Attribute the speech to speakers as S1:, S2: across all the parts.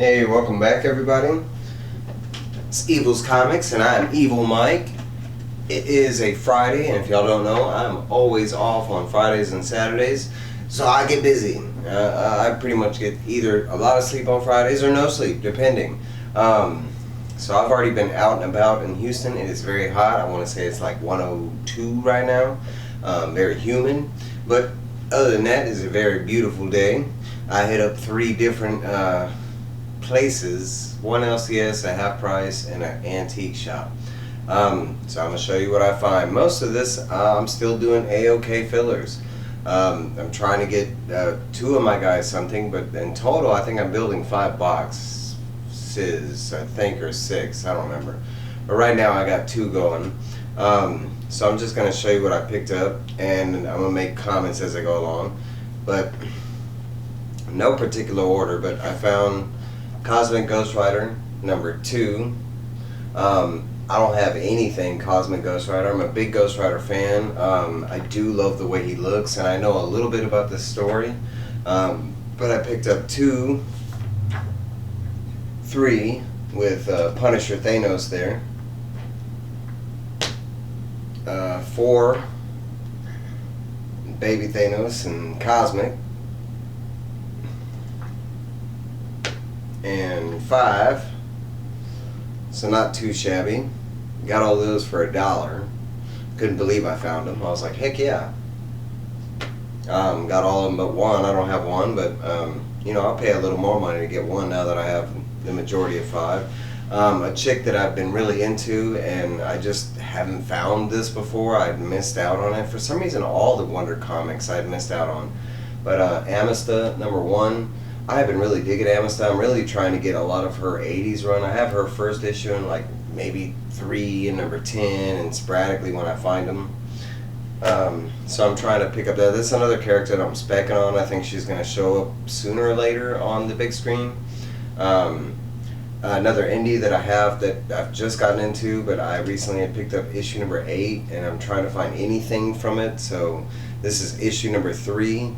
S1: Hey, welcome back everybody. It's Evil's Comics and I'm Evil Mike. It is a Friday, and if y'all don't know, I'm always off on Fridays and Saturdays, so I get busy. I pretty much get either a lot of sleep on Fridays or no sleep, depending. So I've already been out and about in Houston. It is very hot. I want to say it's like 102 right now. Very humid, but other than that, it's a very beautiful day. I hit up 3 different places, one LCS, a half price, and an antique shop. So I'm going to show you what I find. Most of this, I'm still doing A-OK fillers. I'm trying to get 2 of my guys something, but in total I think I'm building 5 boxes, I think, or 6, I don't remember. But right now I got 2 going. So I'm just going to show you what I picked up, and I'm going to make comments as I go along. But no particular order, but I found Cosmic Ghost Rider number 2. I don't have anything Cosmic Ghost Rider. I'm a big Ghost Rider fan. I do love the way he looks, and I know a little bit about this story. But I picked up 2, 3 with Punisher Thanos there. 4 Baby Thanos and Cosmic. And 5, so not too shabby. Got all those for $1. Couldn't believe I found them. I was like, heck yeah. Got all of them but 1. I don't have 1, but you know, I'll pay a little more money to get 1 now that I have the majority of 5. A chick that I've been really into, and I just haven't found this before. I'd missed out on it for some reason. All the Wonder comics I'd missed out on, but Amistad number 1. I've been really digging Amistad. I'm really trying to get a lot of her 80s run. I have her first issue in like maybe 3 and number 10, and sporadically when I find them. So I'm trying to pick up that. This is another character that I'm specking on. I think she's going to show up sooner or later on the big screen. Another indie that I have that I've just gotten into, but I recently had picked up issue number 8, and I'm trying to find anything from it. So this is issue number 3.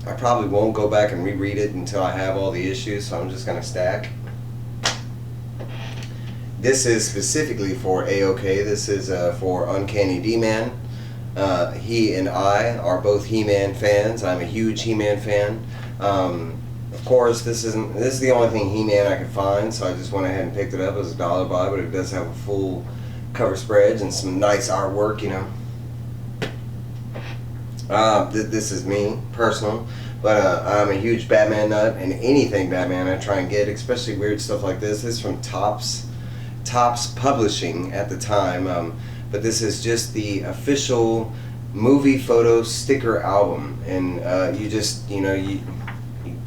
S1: I probably won't go back and reread it until I have all the issues, so I'm just going to stack. This is specifically for A-OK. This is for Uncanny D-Man. He and I are both He-Man fans. I'm a huge He-Man fan. Of course, this is the only thing He-Man I could find, so I just went ahead and picked it up. It was $1 buy, but it does have a full cover spreads and some nice artwork, you know. This is me, personal, but I'm a huge Batman nut, and anything Batman I try and get, especially weird stuff like this. This is from Topps Publishing at the time, but this is just the official movie photo sticker album, and you just, you know,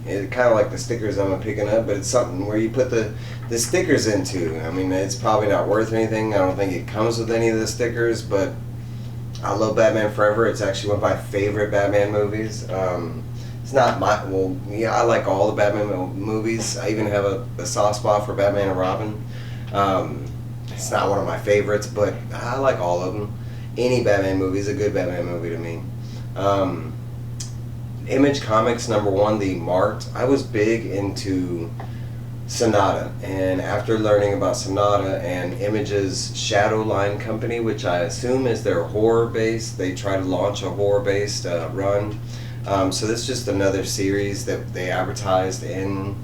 S1: it's kind of like the stickers I'm picking up, but it's something where you put the stickers into. I mean, it's probably not worth anything. I don't think it comes with any of the stickers, but I love Batman Forever. It's actually one of my favorite Batman movies. It's not my, well, yeah, I like all the Batman movies. I even have a soft spot for Batman and Robin. It's not one of my favorites, but I like all of them. Any Batman movie is a good Batman movie to me. Image Comics number 1, the Marked. I was big into Sonata, and after learning about Sonata and Image's Shadow Line company, which I assume is their horror-based, they try to launch a horror-based run. So this is just another series that they advertised in.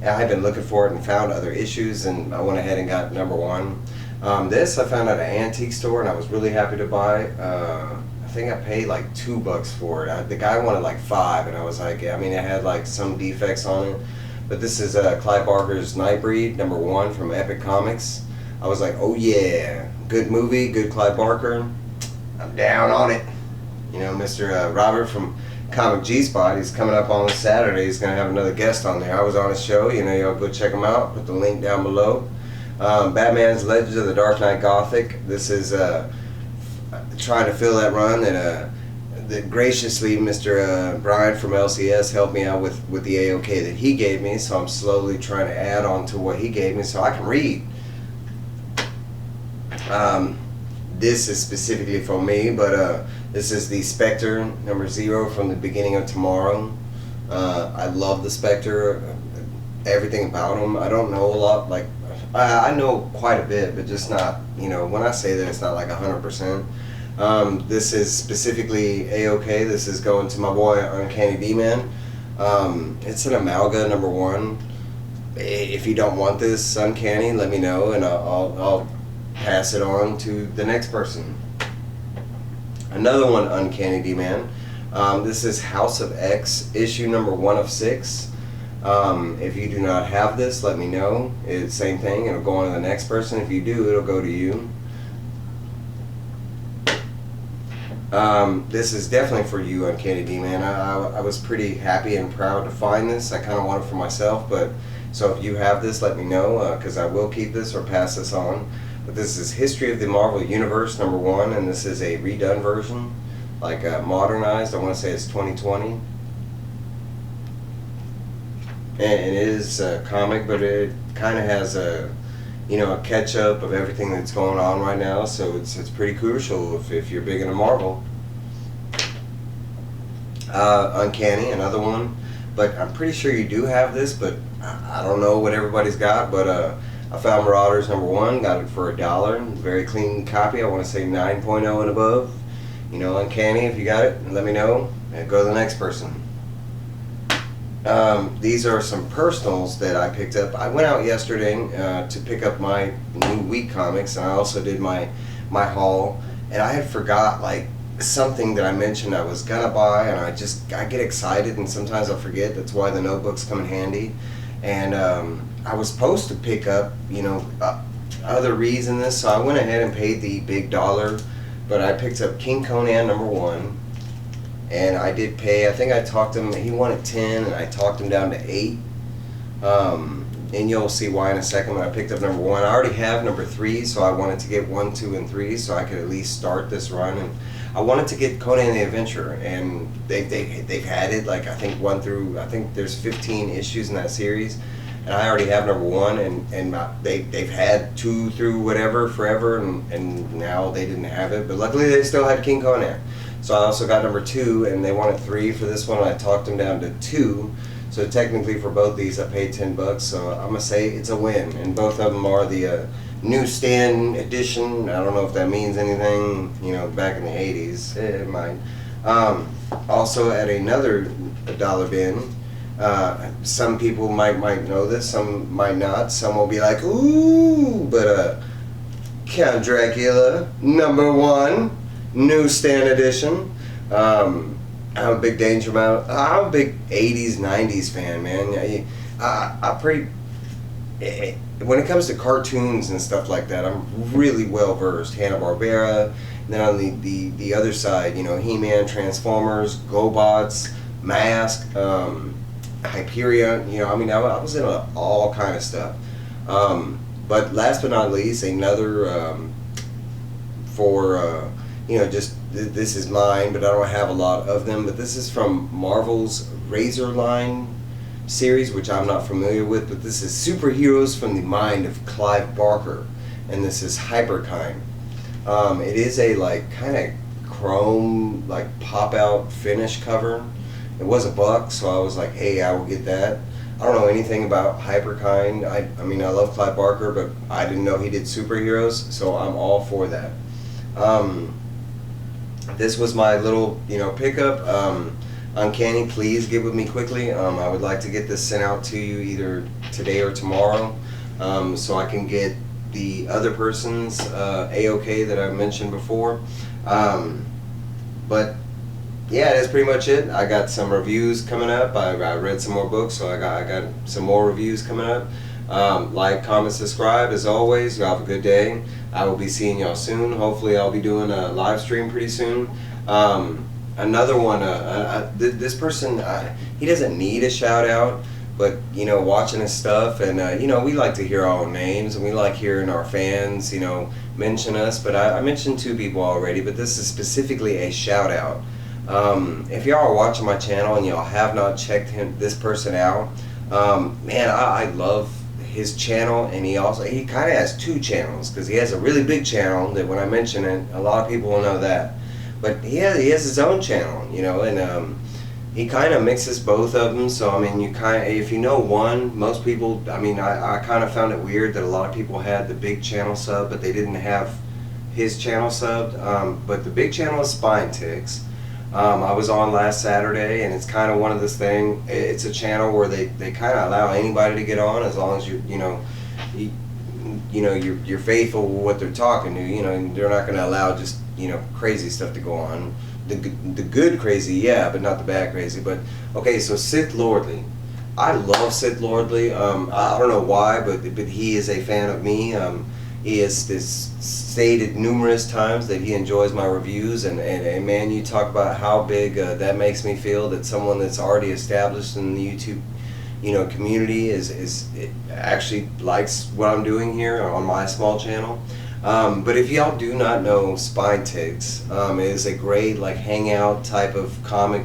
S1: I've been looking for it and found other issues, and I went ahead and got number 1. This I found at an antique store, and I was really happy to buy. I think I paid like $2 for it. The guy wanted like 5, and I was like, I mean, it had like some defects on it. But this is Clive Barker's Nightbreed, number 1 from Epic Comics. I was like, oh yeah, good movie, good Clive Barker. I'm down on it. You know, Mr. Robert from Comic G-Spot, he's coming up on Saturday. He's going to have another guest on there. I was on his show. You know, y'all go check him out. Put the link down below. Batman's Legends of the Dark Knight Gothic. This is trying to fill that run, and that graciously Mr. Brian from LCS helped me out with the A-OK that he gave me, so I'm slowly trying to add on to what he gave me so I can read. This is specifically for me, but this is the Spectre number 0 from the Beginning of Tomorrow. I love the Spectre. everything about him. I don't know a lot. Like I know quite a bit, but just not. When I say that, it's not like 100%. This is specifically A-OK. This is going to my boy Uncanny D-Man. It's an Amalga #1. If you don't want this Uncanny, let me know, and I'll pass it on to the next person. Another one, Uncanny D-Man. This is House of X, issue #1 of 6. If you do not have this, let me know. It's same thing. It'll go on to the next person. If you do, it'll go to you. This is definitely for you, Uncanny D-Man. I was pretty happy and proud to find this. I kind of want it for myself, but so if you have this, let me know, because I will keep this or pass this on. But this is History of the Marvel Universe #1, and this is a redone version, like modernized. I want to say it's 2020. And it is a comic, but it kind of has a catch up of everything that's going on right now, so it's pretty crucial if you're big into Marvel. Uncanny, another one, but I'm pretty sure you do have this, but I don't know what everybody's got. But I found Marauders #1, got it for $1. Very clean copy. I want to say 9.0 and above. Uncanny, if you got it, let me know and go to the next person. These are some personals that I picked up. I went out yesterday to pick up my new week comics, and I also did my haul, and I had forgot like something that I mentioned I was gonna buy, and I get excited and sometimes I forget. That's why the notebooks come in handy. And I was supposed to pick up other reads in this, so I went ahead and paid the big $1, but I picked up King Conan #1. And I did pay, I think I talked him, he wanted 10, and I talked him down to 8. And you'll see why in a second when I picked up #1. I already have #3, so I wanted to get 1, 2, and 3 so I could at least start this run. And I wanted to get Conan the Adventurer, and they've had it, like I think I think there's 15 issues in that series. And I already have #1, and they've had 2 through whatever forever, and now they didn't have it. But luckily they still had King Conan. So I also got #2, and they wanted 3 for this one. I talked them down to 2. So technically for both these I paid $10. So I'm gonna say it's a win. And both of them are the newsstand edition. I don't know if that means anything. Back in the 80s, it might. Also at another $1 bin. Some people might know this. Some might not. Some will be like, ooh, but Count Dracula #1. Newsstand edition. I'm a big I'm a big 80s, 90s fan, man. I'm pretty. When it comes to cartoons and stuff like that, I'm really well versed. Hanna-Barbera. And then on the other side, He-Man, Transformers, GoBots, Mask, Hyperion. I was into all kind of stuff. But last but not least, another for. This is mine, but I don't have a lot of them. But this is from Marvel's Razor line series, which I'm not familiar with. But this is Superheroes from the Mind of Clive Barker, and this is Hyperkind. It is a kind of chrome, pop out finish cover. It was $1, so I was like, hey, I will get that. I don't know anything about Hyperkind. I mean, I love Clive Barker, but I didn't know he did superheroes, so I'm all for that. This was my little, pickup. Uncanny, please get with me quickly. I would like to get this sent out to you either today or tomorrow, so I can get the other person's A-OK that I mentioned before. But yeah, that's pretty much it. I got some reviews coming up. I read some more books, so I got some more reviews coming up. Like, comment, subscribe. As always, y'all have a good day. I will be seeing y'all soon. Hopefully I'll be doing a live stream pretty soon. Another one, this person, he doesn't need a shout out, but watching his stuff, and we like to hear our own names, and we like hearing our fans mention us. But I mentioned 2 people already, but this is specifically a shout out. If y'all are watching my channel and y'all have not checked this person out, man, I love his channel. And he kind of has 2 channels, because he has a really big channel that when I mention it, a lot of people will know that. But he has his own channel, and he kind of mixes both of them. So I mean, you kind of, if you know one, most people. I mean, I kind of found it weird that a lot of people had the big channel sub, but they didn't have his channel subbed. But the big channel is Spine Ticks. I was on last Saturday, and it's kind of one of this thing. It's a channel where they kind of allow anybody to get on as long as you're faithful with what they're talking to. And they're not going to allow just crazy stuff to go on. The good crazy, yeah, but not the bad crazy. But okay, so Sithlordly. I love Sithlordly. I don't know why, but he is a fan of me. He has stated numerous times that he enjoys my reviews, and man, you talk about how big that makes me feel, that someone that's already established in the YouTube community is actually likes what I'm doing here on my small channel. But if y'all do not know Spine Ticks, it is a great like hangout type of comic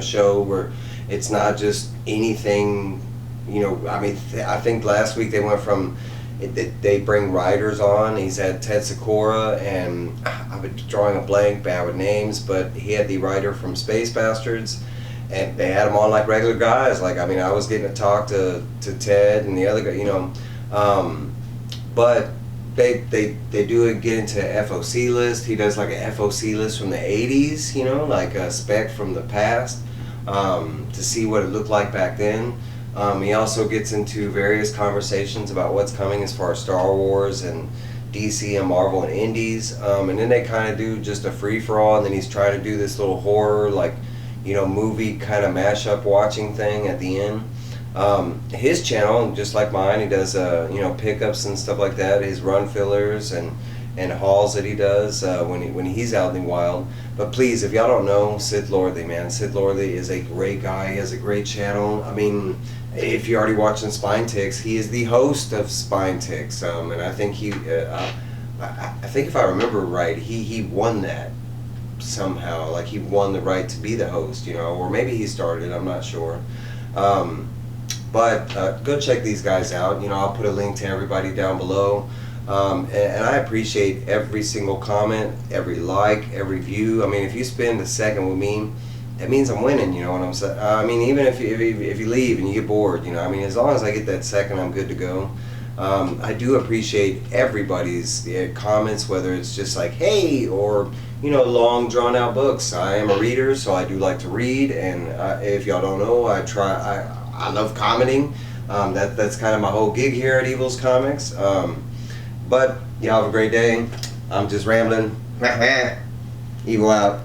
S1: show where it's not just anything. I mean, I think last week they went from they bring writers on. He's had Ted Sakura, and I've been drawing a blank, bad with names, but he had the writer from Space Bastards, and they had them on like regular guys. Like, I mean, I was getting to talk to Ted and the other guy, but they do get into FOC list. He does like a FOC list from the 80s, like a spec from the past, to see what it looked like back then. He also gets into various conversations about what's coming as far as Star Wars and DC and Marvel and Indies, and then they kind of do just a free-for-all, and then he's trying to do this little horror, like, movie kind of mashup watching thing at the end. His channel, just like mine, he does pickups and stuff like that, his run fillers and hauls that he does when he's out in the wild. But please, if y'all don't know Sithlordly, man, Sithlordly is a great guy. He has a great channel. I mean, if you're already watching Spine Ticks, he is the host of Spine Ticks, and I think I think if I remember right, he won that somehow. Like, he won the right to be the host, or maybe he started. I'm not sure. But go check these guys out. I'll put a link to everybody down below. And I appreciate every single comment, every like, every view. I mean, if you spend a second with me, that means I'm winning, you know what I'm saying? I mean, even if you leave and you get bored, I mean, as long as I get that second, I'm good to go. I do appreciate everybody's comments, whether it's just like, hey, or, long drawn out books. I am a reader, so I do like to read, and if y'all don't know, I love commenting. That's kind of my whole gig here at Evil's Comics. But y'all have a great day. I'm just rambling. Evil out.